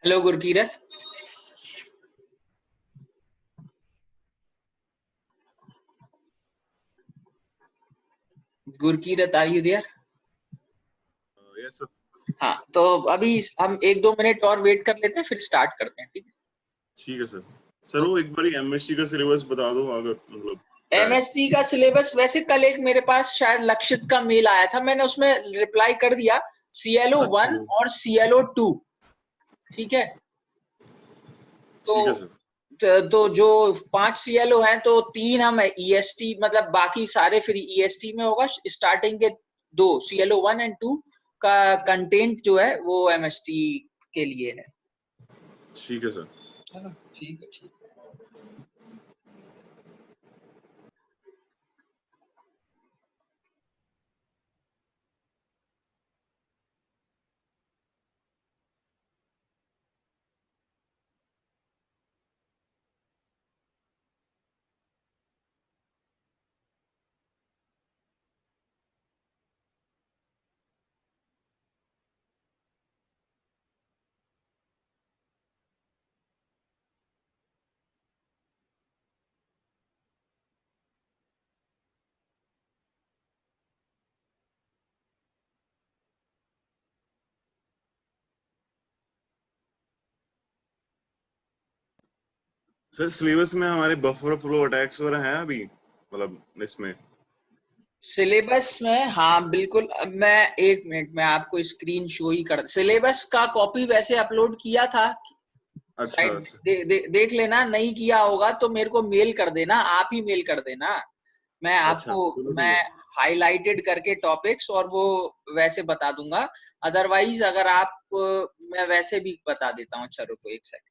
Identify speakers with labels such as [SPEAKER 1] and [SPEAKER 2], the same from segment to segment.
[SPEAKER 1] Hello Gurkirat, Gurkirat are you there?
[SPEAKER 2] Yes sir.
[SPEAKER 1] हाँ, तो अभी हम 1-2 मिनट और वेट कर लेते हैं, फिर स्टार्ट करते हैं। ठीक है?
[SPEAKER 2] ठीक है सर। सर वो एक बार एमएसटी का सिलेबस बता दो, अगर मतलब
[SPEAKER 1] एमएसटी का सिलेबस वैसे कल एक मेरे पास शायद लक्षित का मेल आया था, मैंने उसमें रिप्लाई कर दिया। CLO1 और CLO2, ठीक है?
[SPEAKER 2] ठीक है
[SPEAKER 1] तो
[SPEAKER 2] सर।
[SPEAKER 1] तो जो 5 CLO हैं तो 3 हम EST, मतलब बाकी सारे फिर EST में होगा। स्टार्टिंग के 2 CLO1 एंड 2 का कंटेंट जो है वो MST के लिए है।
[SPEAKER 2] ठीक है सर।
[SPEAKER 1] है ना? ठीक है, ठीक है।
[SPEAKER 2] सर सिलेबस में हमारे बफर फ्लो अटैक्स वगैरह हैं अभी, मतलब इसमें
[SPEAKER 1] सिलेबस में, हाँ बिल्कुल। अब मैं 1 मिनट में आपको स्क्रीन शो ही कर, सिलेबस का कॉपी वैसे अपलोड किया था
[SPEAKER 2] अच्छा
[SPEAKER 1] साइट, देख लेना। नहीं किया होगा तो मेरे को मेल कर देना, आप ही मेल कर देना। मैं
[SPEAKER 2] अच्छा
[SPEAKER 1] आपको
[SPEAKER 2] चलो ठीक
[SPEAKER 1] मैं
[SPEAKER 2] है।
[SPEAKER 1] हाईलाइटेड करके टॉपिक्स और वो वैसे बता दूंगा। अदरवाइज अगर आप मैं वैसे भी बता देता हूँ। चलो को 1 सेकंड।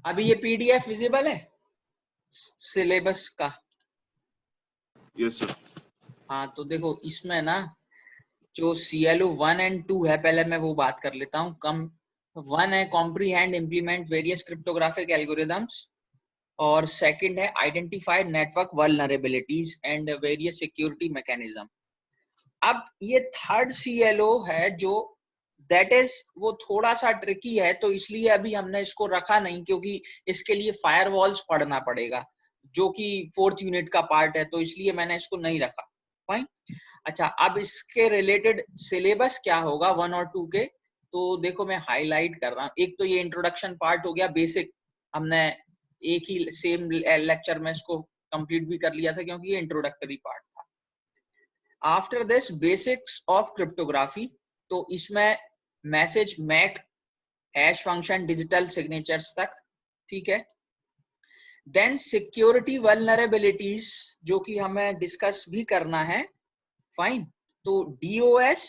[SPEAKER 1] अभी ये PDF विजिबल है सिलेबस का?
[SPEAKER 2] Yes sir.
[SPEAKER 1] हाँ, तो देखो इसमें ना जो CLO1 एंड 2 है, पहले मैं वो बात कर लेता हूँ। 1 है comprehend implement various cryptographic algorithms, और सेकंड है identified network vulnerabilities and various security mechanism. अब ये थर्ड CLO है जो दैट इज वो थोड़ा सा ट्रिकी है, तो इसलिए अभी हमने इसको रखा नहीं, क्योंकि इसके लिए फायरवॉल्स पढ़ना पड़ेगा जो कि 4th यूनिट का पार्ट है, तो इसलिए मैंने इसको नहीं रखा। फाइन। अच्छा, अब इसके रिलेटेड सिलेबस क्या होगा 1 और 2 के, तो देखो मैं हाईलाइट कर रहा हूँ। एक तो ये इंट्रोडक्शन पार्ट हो गया, बेसिक। हमने एक ही सेम लेक्चर में इसको कंप्लीट भी कर लिया था, क्योंकि ये इंट्रोडक्टरी पार्ट था। After this basics of cryptography, तो इसमें message MAC, hash function, digital signatures तक, ठीक है। देन सिक्योरिटी वल्नरेबिलिटीज, जो कि हमें डिस्कस भी करना है। फाइन। तो DOS,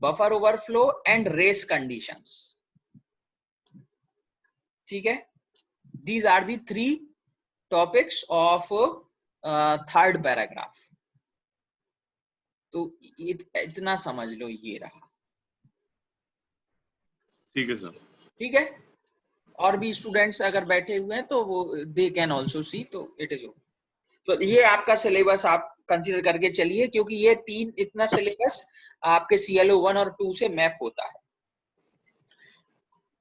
[SPEAKER 1] buffer overflow and race conditions, ठीक है। These are the 3 topics of third paragraph. तो इतना समझ लो, ये रहा।
[SPEAKER 2] ठीक है सर।
[SPEAKER 1] ठीक है। और भी स्टूडेंट्स अगर बैठे हुए हैं तो वो दे कैन ऑल्सो सी, तो इट इज ओके। तो ये आपका सिलेबस आप कंसीडर करके चलिए, क्योंकि ये 3 इतना सिलेबस आपके CLO1 और 2 से मैप होता है।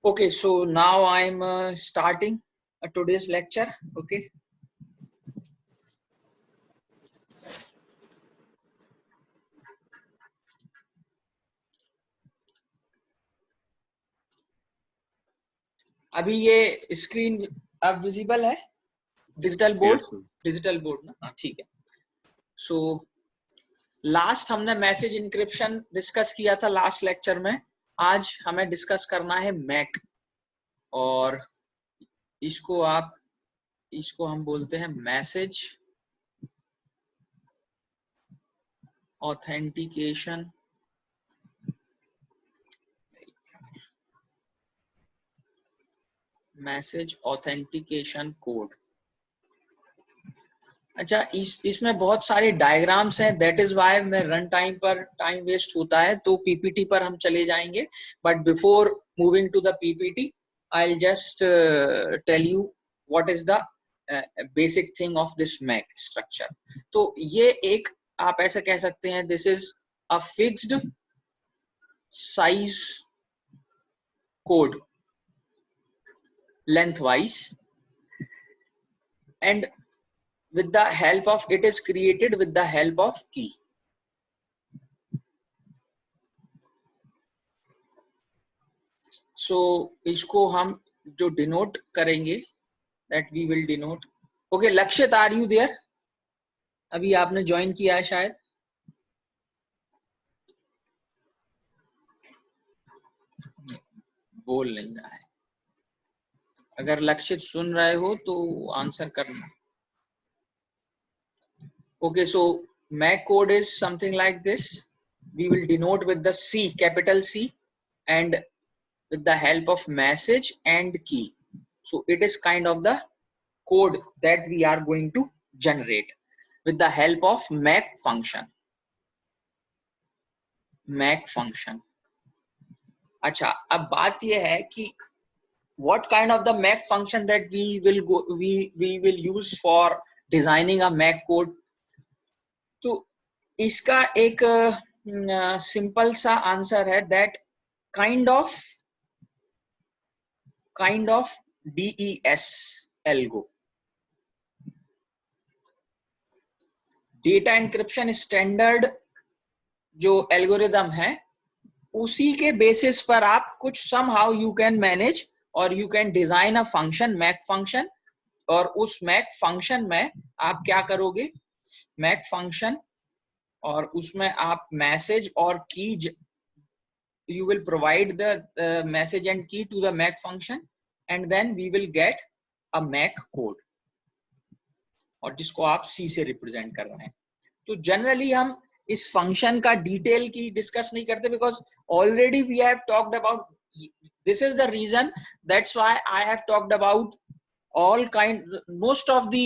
[SPEAKER 1] Okay, so now I'm starting. today's lecture. Okay. अभी ये स्क्रीन अब विजिबल है, digital board,
[SPEAKER 2] Yes, sir.
[SPEAKER 1] Digital board ना, हाँ ठीक है. सो लास्ट हमने मैसेज इंक्रिप्शन डिस्कस किया था लास्ट लेक्चर में. आज हमें डिस्कस करना है मैक, और इसको हम बोलते हैं मैसेज ऑथेंटिकेशन कोड. अच्छा, इसमें बहुत सारे डायग्राम्स हैं, दैट इज व्हाई मैं रन टाइम पर टाइम वेस्ट होता है, तो पीपीटी पर हम चले जाएंगे. But before moving to the PPT, I will just tell you what is the basic thing of this MAC structure. तो ये एक, आप ऐसा कह सकते हैं, this is a fixed size code lengthwise, and with the help of, it is created with the help of key. So इसको हम जो डिनोट करेंगे, that we will denote. Okay, लक्षित, are you there? अभी आपने ज्वाइन किया है शायद. बोल नहीं रहा है. अगर लक्षित सुन रहे हो तो आंसर करना. Okay, so Mac code is something like this. We will denote with the C, capital C, and with the help of message and key. So it is kind of the code that we are going to generate with the help of Mac function. Mac function. अच्छा, अब बात यह है कि what kind of the Mac function that we will use for designing a Mac code. तो इसका एक simple सा आंसर है, that kind of DES algo, data encryption standard जो एल्गोरिदम है, उसी के बेसिस पर आप कुछ somehow you can manage और you can design a function, Mac function, और उस Mac function में आप क्या करोगे, Mac function, और उसमें आप मैसेज और की, you will provide the message and key to the Mac function, and then we will get a Mac code, और जिसको आप C से रिप्रेजेंट कर रहे हैं. तो जनरली हम इस फंक्शन का डिटेल की डिस्कस नहीं करते, because already we have talked about, this is the reason, that's why I have talked about all kind, most of the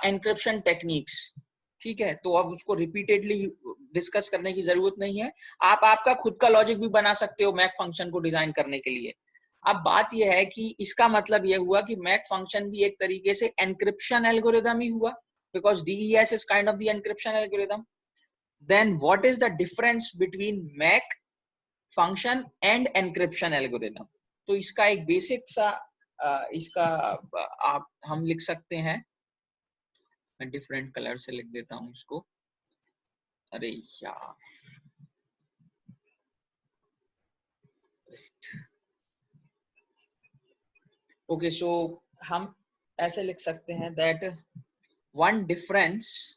[SPEAKER 1] encryption techniques. ठीक है, तो अब उसको रिपीटेडली डिस्कस करने की जरूरत नहीं है. आप आपका खुद का लॉजिक भी बना सकते हो मैक फंक्शन को डिजाइन करने के लिए. अब बात यह है कि इसका मतलब यह हुआ कि मैक फंक्शन भी एक तरीके से एनक्रिप्शन एल्गोरिदम ही हुआ, because DES is kind of the encryption algorithm. Then what is the difference between Mac function and encryption algorithm? तो इसका एक बेसिक सा इसका आप हम लिख सकते हैं, मैं डिफरेंट कलर से लिख देता हूं इसको. अरे यार, ओके, सो हम ऐसे लिख सकते हैं that one difference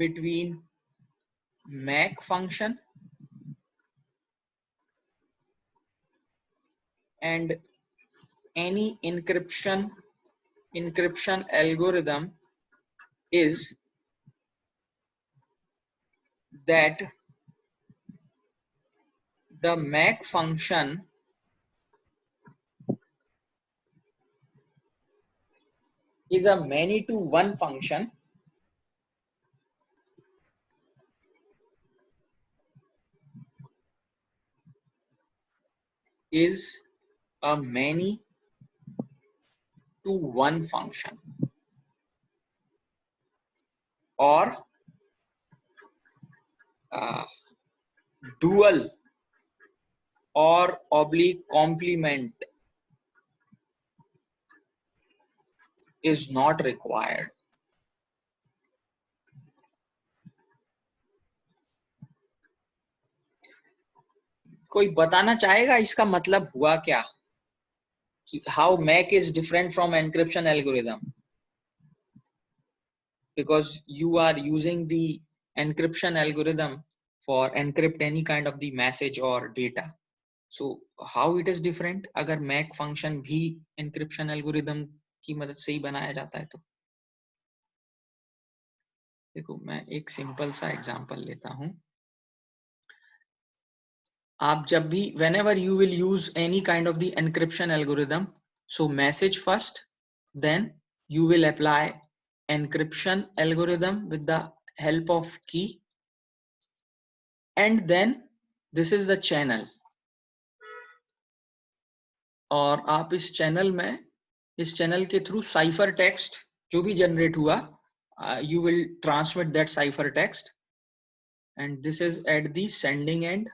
[SPEAKER 1] between Mac function and any encryption algorithm is that the Mac function is a many-to-one function or dual or oblique complement is not required. कोई बताना चाहेगा इसका मतलब हुआ क्या? How MAC is different from encryption algorithm? Because you are using the encryption algorithm for encrypt any kind of the message or data. So how it is different? अगर MAC function भी encryption algorithm की मदद से ही बनाया जाता है तो देखो मैं एक सिंपल सा एग्जांपल लेता हूं. आप जब भी whenever you will use any kind of the encryption algorithm, so message first, then you will apply encryption algorithm with the help of key, and then this is the channel. और आप इस channel में इस channel के through cipher text जो भी generate हुआ, you will transmit that cipher text, and this is at the sending end,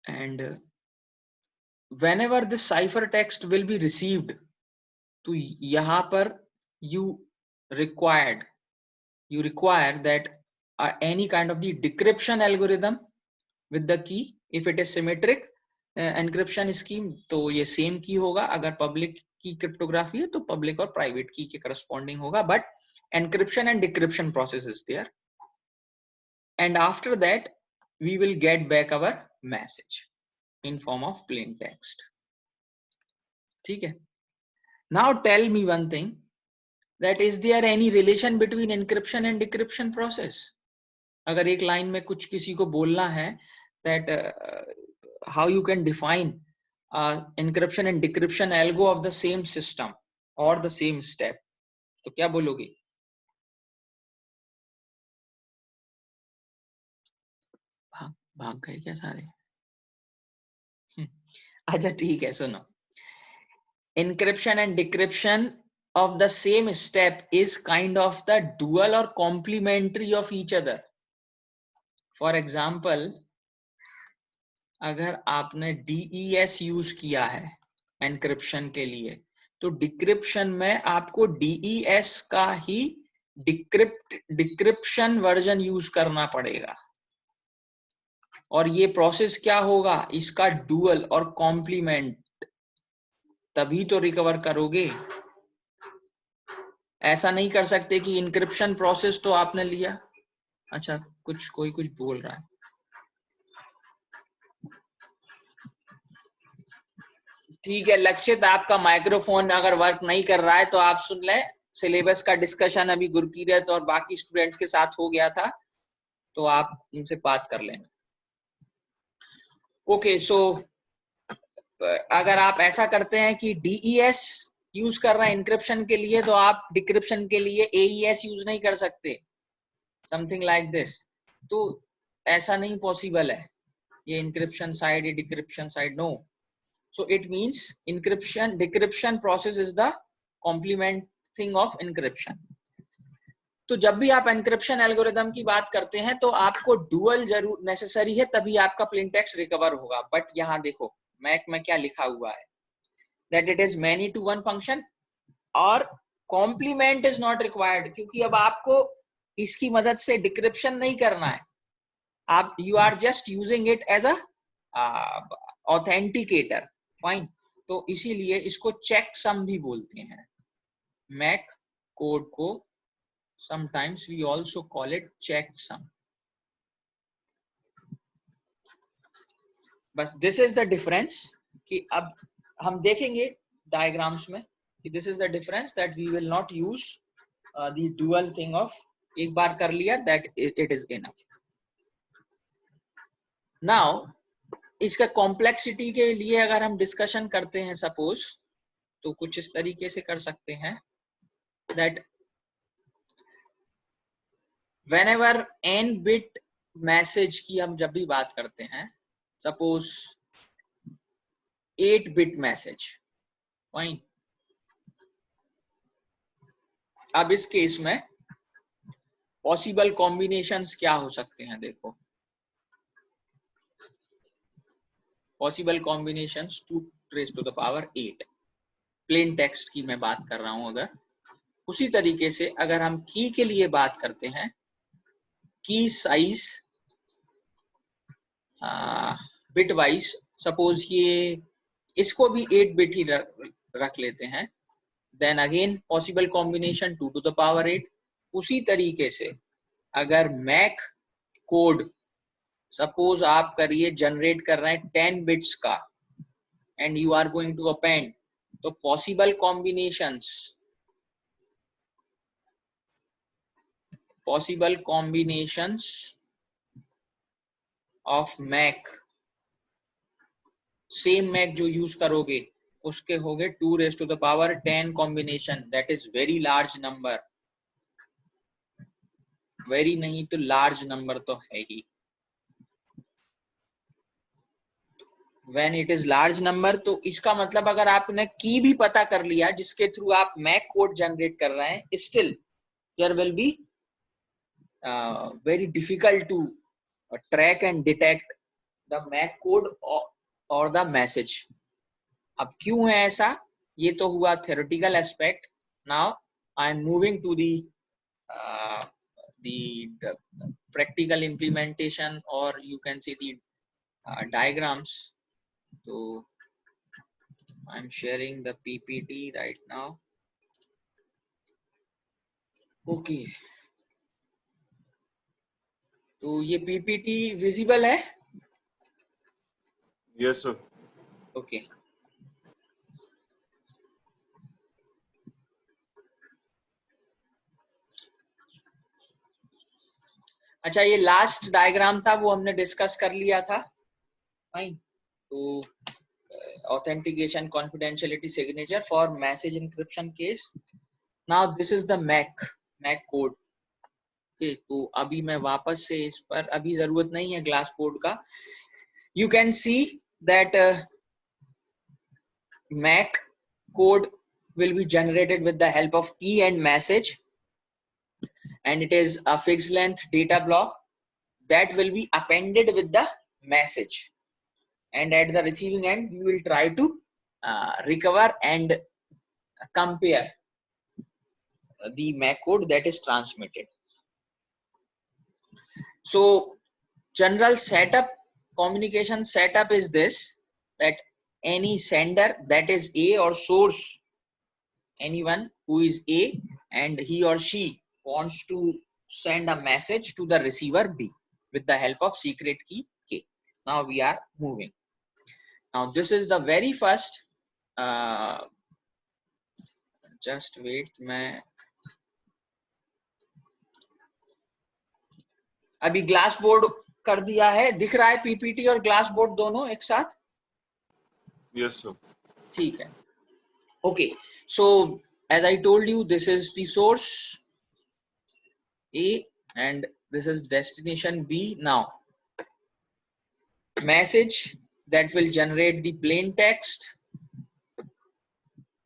[SPEAKER 1] and whenever this cipher text will be received, तो यहाँ पर you require that any kind of the decryption algorithm with the key. If it is symmetric encryption scheme तो ये same key होगा, अगर public key cryptography है तो public और private key के corresponding होगा, but encryption and decryption process is there, and after that we will get back our message in form of plain text. ठीक है? Now tell me one thing, that is there any relation between encryption and decryption process? अगर एक line में कुछ किसी को बोलना है that how you can define encryption and decryption algo of the same system or the same step, तो क्या बोलोगे? भाग गए क्या सारे? अच्छा ठीक है, सुनो. Encryption and decryption of the same step is kind of the dual or complementary of each other. For example, अगर आपने DES यूज किया है एनक्रिप्शन के लिए, तो डिक्रिप्शन में आपको DES का ही डिक्रिप्शन वर्जन यूज करना पड़ेगा. और ये प्रोसेस क्या होगा? इसका डुअल और कॉम्प्लीमेंट, तभी तो रिकवर करोगे. ऐसा नहीं कर सकते कि इनक्रिप्शन प्रोसेस तो आपने लिया. अच्छा कोई कुछ बोल रहा है. ठीक है लक्षित, आपका माइक्रोफोन अगर वर्क नहीं कर रहा है तो आप सुन लें. सिलेबस का डिस्कशन अभी गुरकीरत और बाकी स्टूडेंट्स के साथ हो गया था, तो आप उनसे बात कर लेना. ओके, सो अगर आप ऐसा करते हैं कि DES यूज कर रहे हैं इनक्रिप्शन के लिए, तो आप डिक्रिप्शन के लिए AES यूज नहीं कर सकते, समथिंग लाइक दिस. तो ऐसा नहीं पॉसिबल है, ये इनक्रिप्शन साइड, ये decryption side, no. So it means decryption process is the complement thing of encryption. तो जब भी आप encryption algorithm की बात करते हैं तो आपको dual जरूर necessary है, तभी आपका plain text recover होगा. बट यहाँ देखो मैक में क्या लिखा हुआ है, that it is many to one function और complement is not required, क्योंकि अब आपको इसकी मदद से decryption नहीं करना है. आप you are just using it as a authenticator. Fine. तो इसीलिए इसको चेक सम भी बोलते हैं. मैक कोड को sometimes we also call it checksum. बस दिस इज द डिफरेंस कि अब हम देखेंगे डायग्राम्स में कि this is the difference, that we will not use the dual thing of एक बार कर लिया that it is enough. Now इसका कॉम्प्लेक्सिटी के लिए अगर हम डिस्कशन करते हैं सपोज, तो कुछ इस तरीके से कर सकते हैं that whenever n bit message की हम जब भी बात करते हैं, सपोज 8 बिट मैसेज, फाइन. अब इस केस में पॉसिबल कॉम्बिनेशंस क्या हो सकते हैं? देखो, possible combinations 2 raised to the power 8, plain text की मैं बात कर रहा हूं। अगर उसी तरीके से अगर हम की के लिए बात करते हैं, की साइज बिट वाइज, सपोज ये इसको भी 8 बिट ही रख लेते हैं, then again possible combination 2 to the power 8। उसी तरीके से अगर मैक कोड सपोज आप करिए जनरेट कर रहे हैं 10 बिट्स का and you are going to append, तो possible combinations of MAC, same MAC जो यूज करोगे उसके होगे 2 raised to the power 10 combination. That is very large number, very नहीं तो लार्ज नंबर तो है ही। When it is large number, तो इसका मतलब अगर आपने की भी पता कर लिया जिसके थ्रू आप मैक कोड जनरेट कर रहे हैं, still there will be very difficult to track and detect the MAC code or the message। अब क्यों है ऐसा? ये तो हुआ theoretical aspect। Now I am moving to the practical implementation, or you can say the diagrams। So I'm sharing the PPT right now। Okay, तो ये PPT visible है?
[SPEAKER 2] Yes sir।
[SPEAKER 1] ओके, अच्छा ये लास्ट डायग्राम था, वो हमने discuss कर लिया था। फाइन, तो authentication confidentiality signature for message encryption case. Now this is the MAC code. तो अभी मैं वापस से इस पर, अभी जरूरत नहीं है ग्लास कोड का। You can see that MAC code will be generated with the help of key and message, and it is a fixed length data block that will be appended with the message, and at the receiving end we will try to recover and compare the MAC code that is transmitted. So general setup, communication setup is this, that any sender, that is A, or source, anyone who is A and he or she wants to send a message to the receiver B with the help of secret key K. Now we are moving. Now this is the very first just wait, मैं अभी glass board कर दिया है, दिख रहा है PPT और glass board दोनों एक साथ?
[SPEAKER 2] Yes sir।
[SPEAKER 1] ठीक है, okay। So as I told you, this is the source A and this is destination B. Now message that will generate the plain text,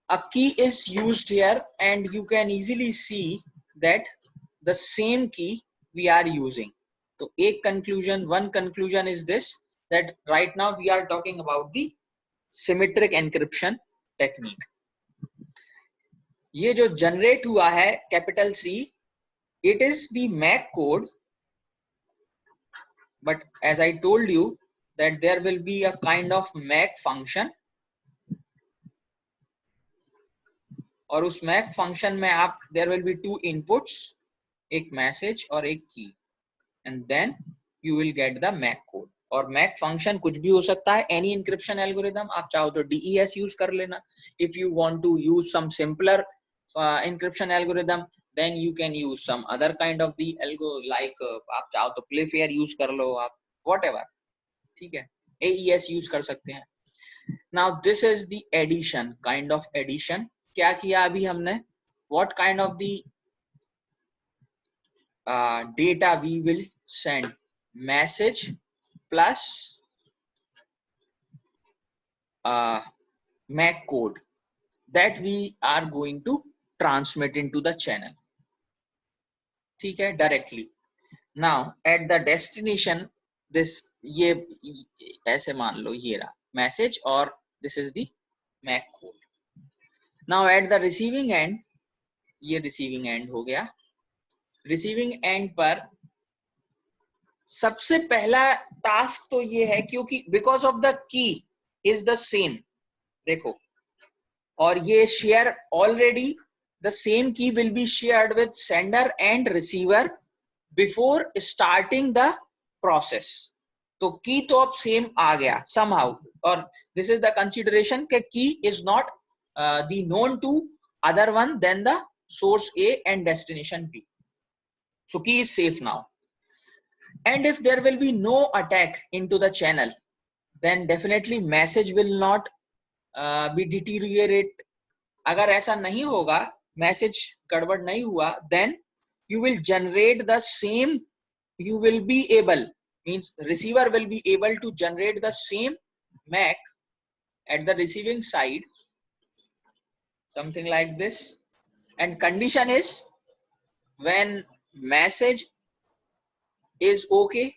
[SPEAKER 1] a key is used here, and you can easily see that the same key we are using। तो एक one conclusion is this, that right now we are talking about the symmetric encryption technique। ये जो generate हुआ है capital C, it is the MAC code, but as I told you that there will be a kind of MAC function, और उस Mac function में आप there will be 2 inputs, एक message और एक key, and then you will get the MAC code. और MAC function कुछ भी हो सकता है, एनी इंक्रिप्शन एल्गोरिथम। आप चाहो तो DES यूज कर लेना। If you want to use some simpler encryption algorithm, then you can use some other kind of the algo, like आप चाहो तो प्लेफेयर यूज कर लो, आप व्हाटएवर, ठीक है, AES यूज कर सकते हैं। Now this is the addition, kind of addition. क्या किया अभी हमने? What kind of the data we will send? Message plus MAC code that we are going to transmit into the channel। ठीक है, directly. Now at the destination this, ये ऐसे मान लो ये रहा मैसेज और this is the MAC code. Now at the receiving end, ये रिसीविंग एंड हो गया. रिसीविंग एंड पर सबसे पहला टास्क तो ये है, क्योंकि because of the key is the same, देखो, और ये शेयर ऑलरेडी द सेम की will be shared with sender and receiver before starting the process. तो की तो अब सेम आ गया somehow, और दिस इज द कंसिडरेशन कि key is not the known to other one then the source A and destination B. So key is safe now. And if there will be no attack into the channel, then definitely message will not be deteriorate. अगर ऐसा नहीं होगा, message गड़बड़ नहीं हुआ, then you will generate the same, you will be able, means receiver will be able to generate the same MAC at the receiving side, something like this. And condition is when message is okay,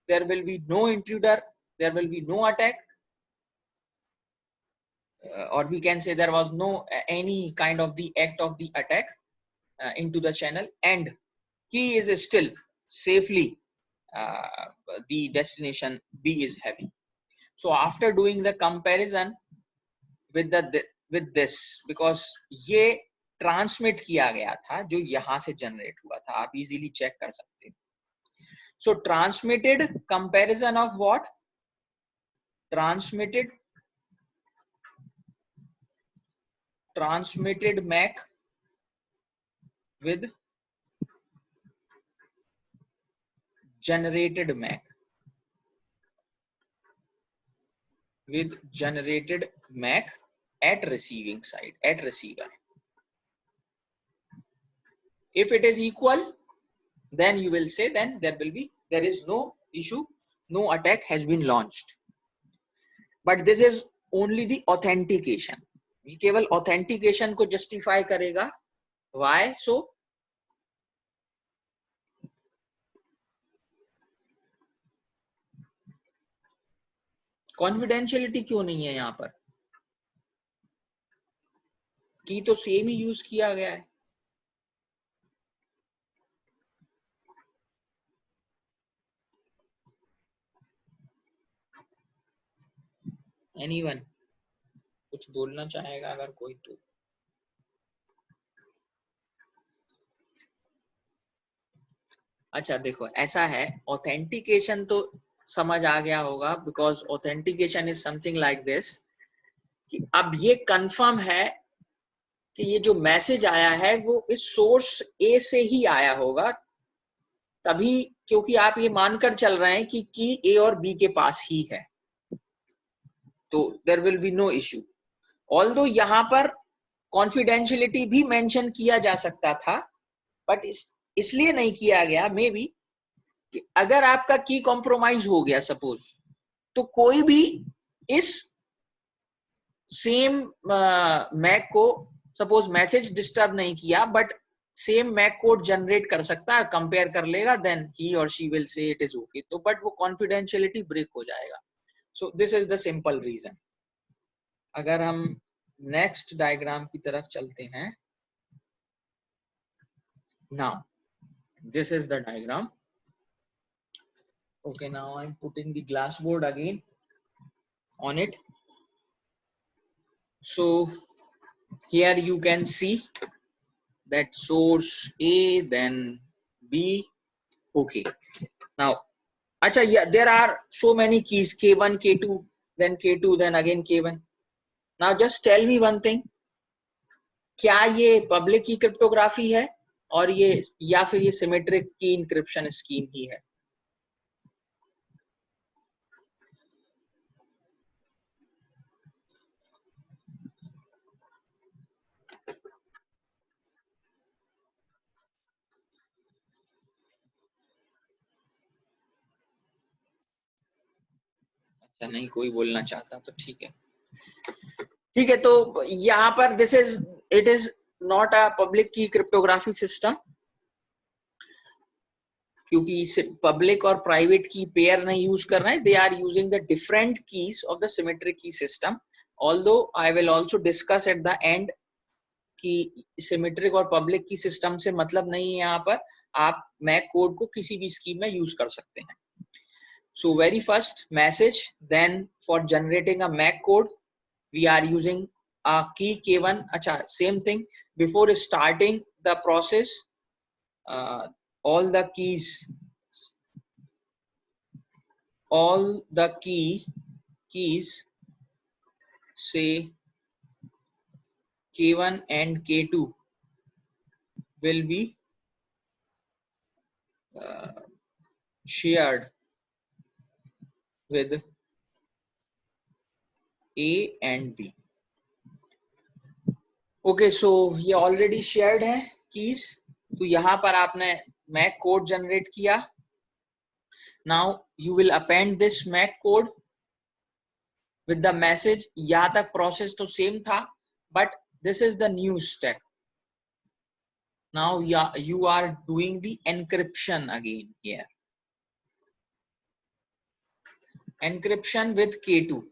[SPEAKER 1] there will be no intruder, there will be no attack, or we can say there was no any kind of the act of the attack into the channel, and key is still safely the destination B is having. So after doing the comparison with the with this, because ये transmit किया गया था जो यहां से generate हुआ था, आप इजीली चेक कर सकते हैं. So transmitted comparison of what? Transmitted MAC with generated MAC, with generated MAC at receiving side, at receiver. If it is equal, then you will say then there is no issue, no attack has been launched. But this is only the authentication. ये केवल authentication को justify करेगा. Why so? Confidentiality क्यों नहीं है यहाँ पर? की तो सेम ही यूज किया गया है. Anyone कुछ बोलना चाहेगा अगर कोई तो? अच्छा देखो, ऐसा है, ऑथेंटिकेशन तो समझ आ गया होगा, because authentication is something like this कि अब ये कंफर्म है कि ये जो मैसेज आया है वो इस सोर्स ए से ही आया होगा, तभी, क्योंकि आप ये मानकर चल रहे हैं कि की ए और बी के पास ही है, तो there will be no issue. Although यहाँ पर कॉन्फिडेंशियलिटी भी मेंशन किया जा सकता था, बट इसलिए नहीं किया गया मे बी कि अगर आपका की कॉम्प्रोमाइज हो गया सपोज, तो कोई भी इस सेम मैक को, सपोज मैसेज डिस्टर्ब नहीं किया but same MAC code generate कर सकता है, कंपेयर कर लेगा, देन ही और she will say it is okay. तो बट वो कॉन्फिडेंशियलिटी ब्रेक हो जाएगा. So this is the simple reason. अगर हम नेक्स्ट डायग्राम की तरफ चलते हैं, now this is the diagram. Okay, now I'm putting the glass board again on it. So here you can see that source A, then B. Okay, now acha, yeah, there are so many keys, K1, K2, then K2, then again K1. Now just tell me one thing, क्या ये public key cryptography है और ये, या फिर ये symmetric की encryption scheme ही है? अच्छा, नहीं कोई बोलना चाहता तो ठीक है. ठीक है, तो यहाँ पर it is not a public key cryptography system. क्योंकि पब्लिक और प्राइवेट की पेयर नहीं यूज कर रहे हैं, they are using the different keys of the symmetric key system. Although I will also discuss at the end कि symmetric और public key system से मतलब नहीं है. यहाँ पर आप मैक कोड को किसी भी स्कीम में यूज कर सकते हैं. So very first message, then for generating a MAC code, we are using a key K1. Acha, same thing. Before starting the process, all the keys say K1 and K2 will be shared with A and B. Okay, so ये already shared है keys. तो यहाँ पर आपने MAC code generate किया. Now you will append this MAC code with the message. यहाँ तक process तो सेम था, but this is the new step. Now you are doing the encryption again here. Encryption with K2.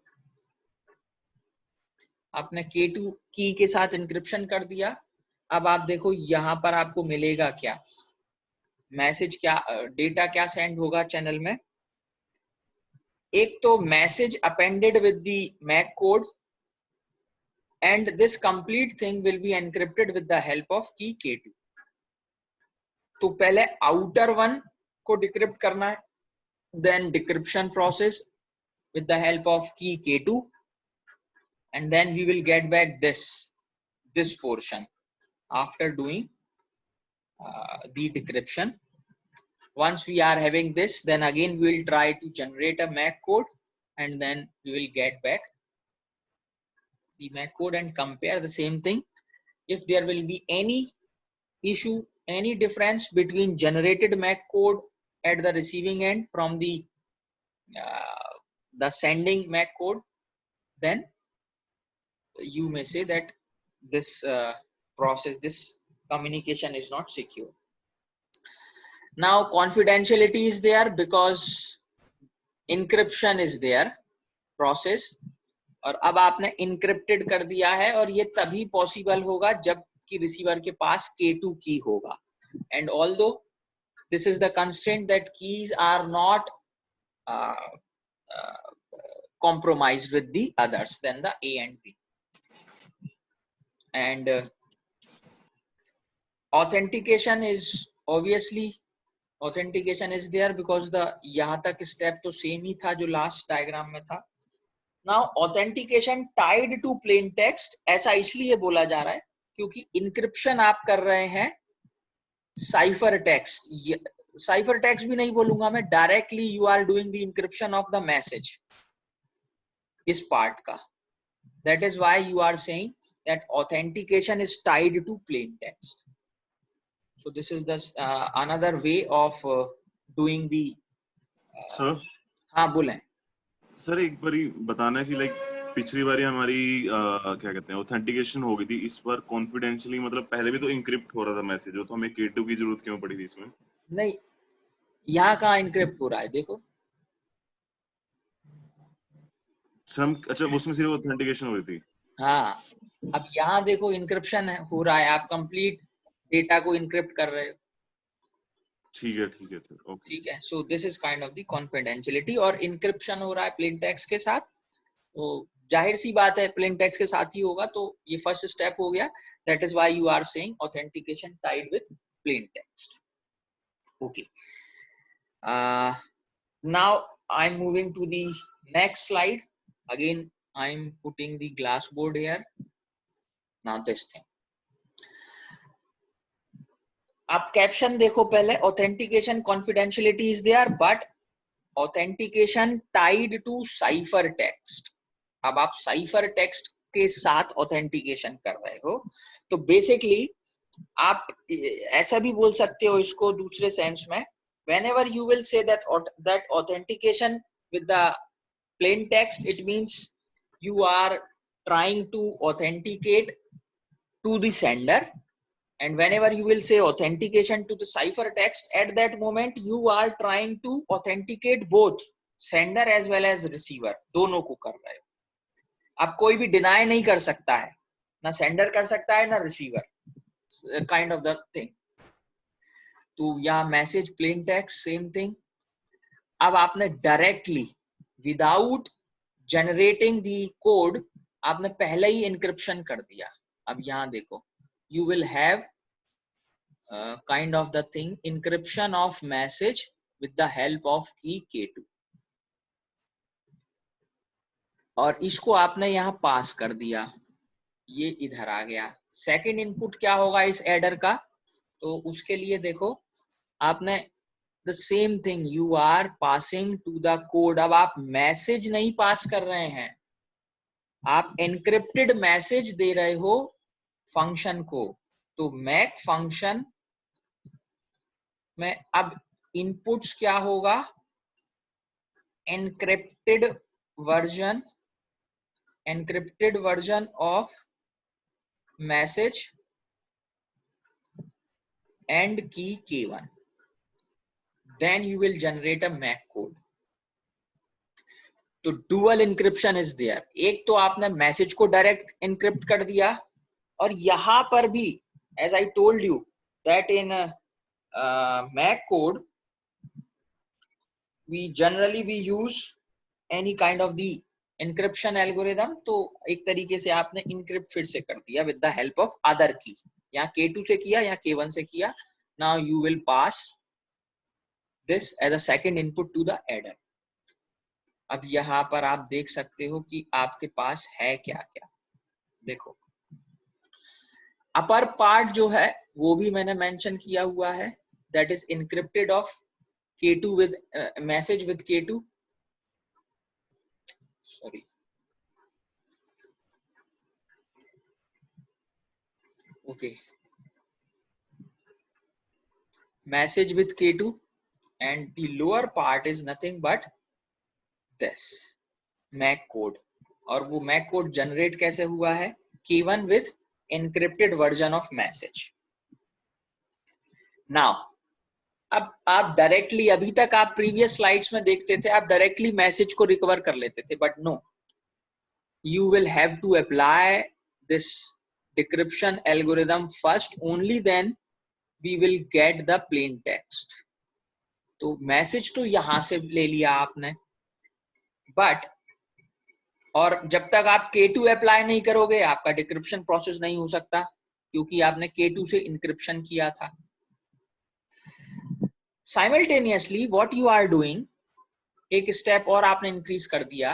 [SPEAKER 1] आपने K2 की के साथ encryption कर दिया. अब आप देखो यहाँ पर आपको मिलेगा क्या मैसेज, क्या डेटा क्या सेंड होगा चैनल में. एक तो message appended with the MAC code and this complete thing will be encrypted with the help of key K2. तो पहले आउटर वन को डिक्रिप्ट करना है, then decryption process with the help of key K2, and then we will get back this portion after doing the decryption. Once we are having this, then again we will try to generate a MAC code, and then we will get back the MAC code and compare the same thing. If there will be any issue, any difference between generated MAC code at the receiving end from the sending MAC code, then you may say that this this communication is not secure. Now confidentiality is there because encryption is there process, और अब आपने encrypted कर दिया है, और ये तभी possible होगा जब कि receiver के पास K2 की होगा. And although this is the constraint that keys are not compromised with the others than the A and B. And authentication is obviously there because the यहाँ तक step तो same ही था जो last diagram में था. Now authentication tied to plain text ऐसा इसलिए बोला जा रहा है क्योंकि encryption आप कर रहे हैं cipher text. Cipher text भी नहीं बोलूंगा मैं, directly you are doing the encryption of the message इस part का. That is why you are saying that authentication is tied to plain text. So this is the another way of doing the.
[SPEAKER 2] Sir.
[SPEAKER 1] हाँ बोलें.
[SPEAKER 2] Sir एक बारी बताना कि like पिछली बारी हमारी क्या कहते हैं ऑथेंटिकेशन हो गई थी, इस बार कॉन्फिडेंशियली मतलब पहले भी तो इंक्रिप्ट हो रहा था मैसेज, तो हमें K2 की जरूरत क्यों पड़ी थी इसमें?
[SPEAKER 1] नहीं, यहाँ कहाँ इंक्रिप्ट हो रहा है देखो.
[SPEAKER 2] अच्छा उसमें सिर्फ ऑथेंटिकेशन हो रही थी.
[SPEAKER 1] हाँ, अब यहाँ देखो इंक्रिप्शन हो रहा है, आप कंप्लीट डेटा को इंक्रिप्ट कर रहे हो.
[SPEAKER 2] ठीक है ओके
[SPEAKER 1] ठीक है. सो this is kind of the confidentiality, और इंक्रिप्शन हो रहा है प्लेन टेक्स्ट के साथ, तो जाहिर सी बात है प्लेन टेक्स्ट के साथ ही होगा. तो ये फर्स्ट स्टेप हो गया. That is why you are saying authentication tied with plain text. Okay, now I am moving to the next slide. Again I am putting the glass board here. Now this thing. आप caption देखो पहले. Authentication confidentiality is there, but authentication tied to cipher text. अब आप cipher text के साथ authentication कर रहे हो, तो basically आप ऐसा भी बोल सकते हो इसको दूसरे सेंस में. Whenever you will say that authentication with the plain text, it means you are trying to authenticate to the sender, And whenever you will say authentication to the ciphertext, at that moment you are trying to authenticate both sender as well as receiver, दोनों को कर रहे हो। अब कोई भी deny नहीं कर सकता है, ना सेंडर कर सकता है ना receiver, kind of the thing. तो या message plain text same thing. अब आपने डायरेक्टली विदाउट जनरेटिंग दी कोड आपने पहले ही इंक्रिप्शन कर दिया। अब यहां देखो, you will have kind of the thing encryption of message with the help of key K2, और इसको आपने यहां पास कर दिया, ये इधर आ गया। सेकंड इनपुट क्या होगा इस एडर का, तो उसके लिए देखो आपने the same thing, you are passing to the code. अब आप मैसेज नहीं पास कर रहे हैं, आप एनक्रिप्टेड मैसेज दे रहे हो फंक्शन को। तो मैक फंक्शन में अब इनपुट्स क्या होगा, encrypted version of message and key K1, then you will generate a MAC code. तो डुअल इंक्रिप्शन इज देयर, एक तो आपने मैसेज को डायरेक्ट एनक्रिप्ट कर दिया, और यहां पर भी as I told you that in Mac code we generally use any kind of the encryption algorithm। तो एक तरीके से आपने encrypt फिर से कर दिया with the help of other key, यहाँ K2 से किया या K1 से किया। now you will pass this as a second input to the adder। अब यहाँ पर आप देख सकते हो कि आपके पास है क्या क्या। देखो अपर पार्ट जो है वो भी मैंने मेंशन किया हुआ है, that is encrypted of K2 with message with K2, sorry, okay, message with K2, and the lower part is nothing but this Mac code। और वो Mac code generate कैसे हुआ है, K1 with encrypted version of message। now अब आप directly, अभी तक आप प्रीवियस स्लाइड्स में देखते थे आप डायरेक्टली मैसेज को रिकवर कर लेते थे, but no, you will have to apply this decryption algorithm first, only then we will get the plain text. तो मैसेज तो यहां से ले लिया आपने, बट और जब तक आप K2 अप्लाई नहीं करोगे आपका डिक्रिप्शन प्रोसेस नहीं हो सकता, क्योंकि आपने K2 से इंक्रिप्शन किया था। Simultaneously what you are doing, एक स्टेप और आपने इंक्रीज कर दिया,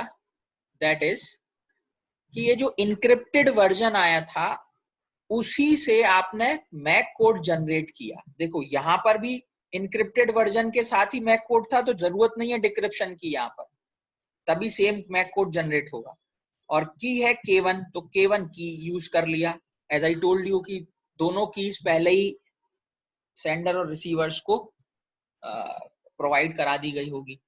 [SPEAKER 1] दैट इज कि ये जो इनक्रिप्टेड वर्जन आया था उसी से आपने मैक कोड जनरेट किया। देखो यहां पर भी इनक्रिप्टेड वर्जन के साथ ही मैक कोड था, तो जरूरत नहीं है डिक्रिप्शन की यहां पर, तभी सेम मैक कोड जनरेट होगा। और की है K1, तो K1 की यूज कर लिया। एज आई टोल्ड यू कि दोनों कीज पहले ही सेंडर और रिसीवर्स को प्रोवाइड करा दी गई होगी।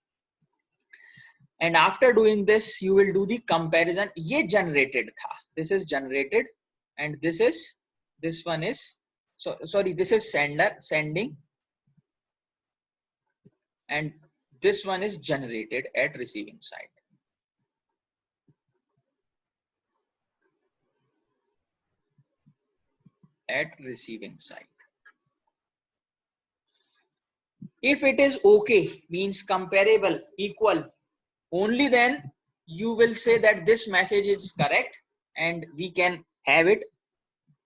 [SPEAKER 1] And after doing this you will do the comparison. ये जनरेटेड था, this is generated, and this one is sorry, this is sending, and this one is generated at receiving side। at receiving side, if it is okay, means comparable, equal, only then you will say that this message is correct and we can have it।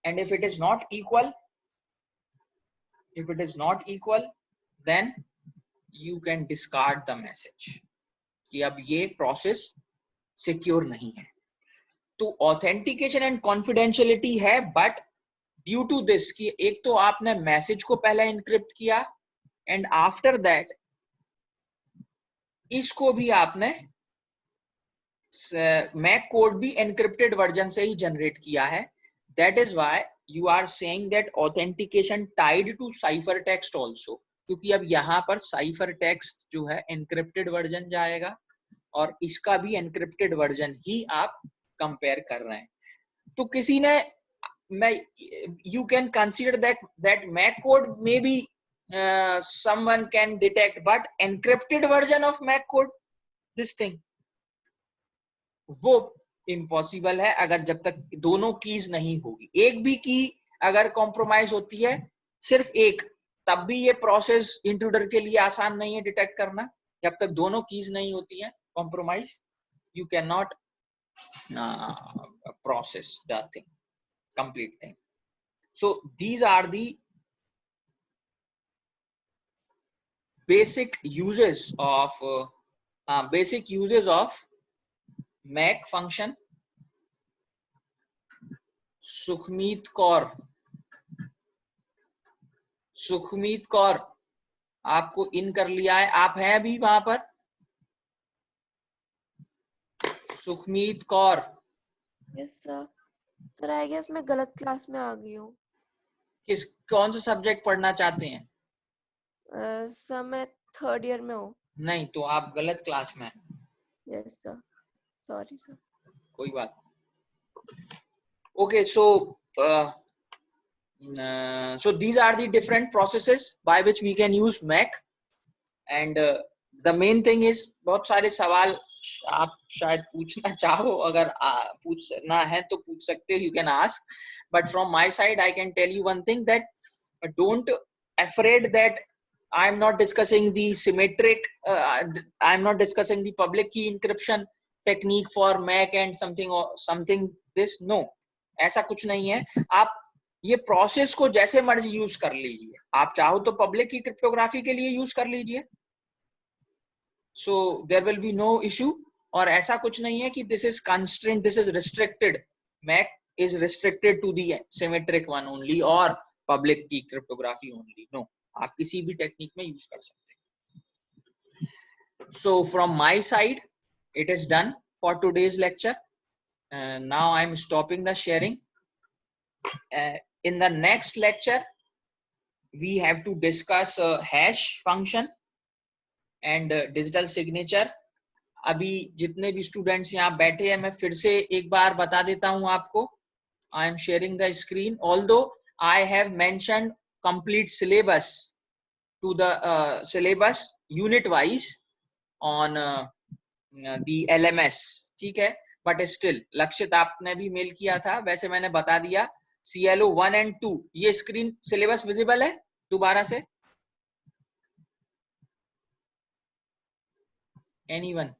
[SPEAKER 1] and if it is not equal, then you can discard the message कि अब ये process secure नहीं है। तो authentication and confidentiality है, but due to this कि एक तो आपने मैसेज को पहले इनक्रिप्ट किया, एंड आफ्टर दैट इसको भी आपने मैक कोड भी एनक्रिप्टेड वर्जन से ही जनरेट किया है। That is why you are saying that authentication tied to cipher text also, क्योंकि अब यहाँ पर साइफर टेक्स्ट जो है एनक्रिप्टेड वर्जन जाएगा और इसका भी एनक्रिप्टेड वर्जन ही आप कंपेयर कर रहे हैं। तो किसी ने you can consider that Mac code maybe someone can detect, but encrypted version of Mac code, this thing, वो इम्पॉसिबल है अगर जब तक दोनों कीज नहीं होगी। एक भी की अगर कॉम्प्रोमाइज होती है, सिर्फ एक, तब भी ये प्रोसेस इंट्रूडर के लिए आसान नहीं है डिटेक्ट करना। जब तक दोनों कीज नहीं होती है compromise, you can not process the thing, complete thing. So these are the basic uses of Mac function. Sukhmeet Kaur आपको इन कर लिया है, आप हैं अभी वहां पर? Sukhmeet Kaur.
[SPEAKER 3] Yes sir. Sir I guess मैं गलत क्लास में आ गई हूँ।
[SPEAKER 1] कौन सा सब्जेक्ट पढ़ना चाहते हैं?
[SPEAKER 3] सर मैं 3rd ईयर में हूँ।
[SPEAKER 1] नहीं, तो आप गलत क्लास में हैं।
[SPEAKER 3] Yes sir, sorry sir.
[SPEAKER 1] कोई बात। Okay, so these are the different processes by which we can use Mac, and the main thing is, बहुत सारे सवाल आप शायद पूछना चाहो, अगर पूछना है तो पूछ सकते हो, you can ask, but from my side I can tell you one thing, that don't afraid that I'm not discussing the symmetric, I'm not discussing the public key encryption technique for Mac and something this, no, ऐसा कुछ नहीं है। आप ये process को जैसे मर्जी use कर लीजिए, आप चाहो तो पब्लिक की क्रिप्टोग्राफी के लिए यूज कर लीजिए, so there will be no issue. और ऐसा कुछ नहीं है कि this is constraint, this is restricted, MAC is restricted to the symmetric one only और public key cryptography only, no, आप किसी भी टेक्निक में यूज कर सकते हैं। So from my side it is done for today's lecture. Now I'm stopping the sharing. In the next lecture we have to discuss hash function and digital signature. अभी जितने भी स्टूडेंट्स यहाँ बैठे हैं, मैं फिर से एक बार बता देता हूँ आपको. I am sharing the screen, although I have mentioned complete syllabus to the syllabus unit wise on the LMS, ठीक है, बट स्टिल लक्षित आपने भी मेल किया था, वैसे मैंने बता दिया. CLO 1 and 2, ये स्क्रीन सिलेबस विजिबल है दोबारा से? एनीवन?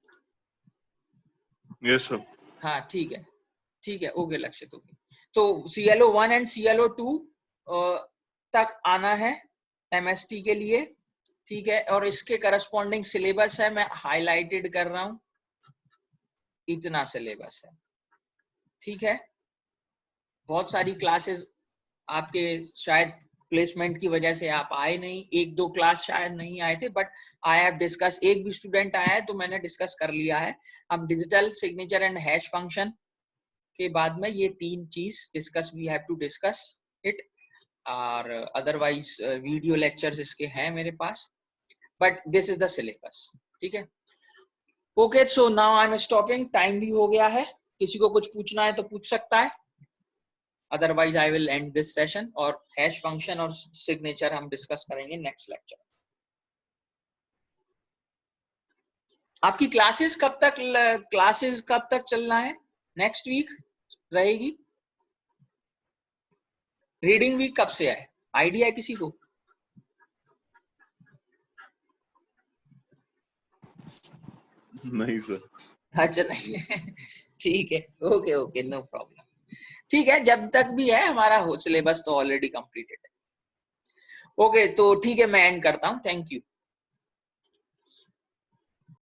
[SPEAKER 2] Yes sir.
[SPEAKER 1] हाँ ठीक है, ठीक है, ओके लक्षित, ओके. तो CLO 1 and CLO 2 तक आना है MST के लिए, ठीक है, और इसके करस्पॉन्डिंग सिलेबस है, मैं हाईलाइटेड कर रहा हूं, इतना सिलेबस है, ठीक है. बहुत सारी क्लासेस आपके शायद प्लेसमेंट की वजह से आप आए नहीं, 1-2 क्लास शायद नहीं आए थे, बट आई हैव डिस्कस, एक भी स्टूडेंट आया है तो मैंने डिस्कस कर लिया है. हम digital signature and hash function के बाद में ये 3 चीज discuss, we have to discuss it, और अदरवाइज वीडियो लेक्चर्स इसके हैं मेरे पास, but this is the syllabus, ठीक है. Okay, so now I am stopping, time भी हो गया है, किसी को कुछ पूछना है तो पूछ सकता है, otherwise I will and this session, और हैश फंक्शन और सिग्नेचर हम डिस्कस करेंगे नेक्स्ट लेक्चर. आपकी क्लासेस कब तक चलना है? नेक्स्ट वीक रहेगी? रीडिंग वीक कब से है, आइडिया है किसी को?
[SPEAKER 2] नहीं सर.
[SPEAKER 1] अच्छा नहीं, ठीक है, ओके ओके, नो प्रॉब्लम, ठीक है, जब तक भी है हमारा सिलेबस तो ऑलरेडी कंप्लीटेड है. ओके, तो ठीक है, मैं एंड करता हूं, थैंक यू.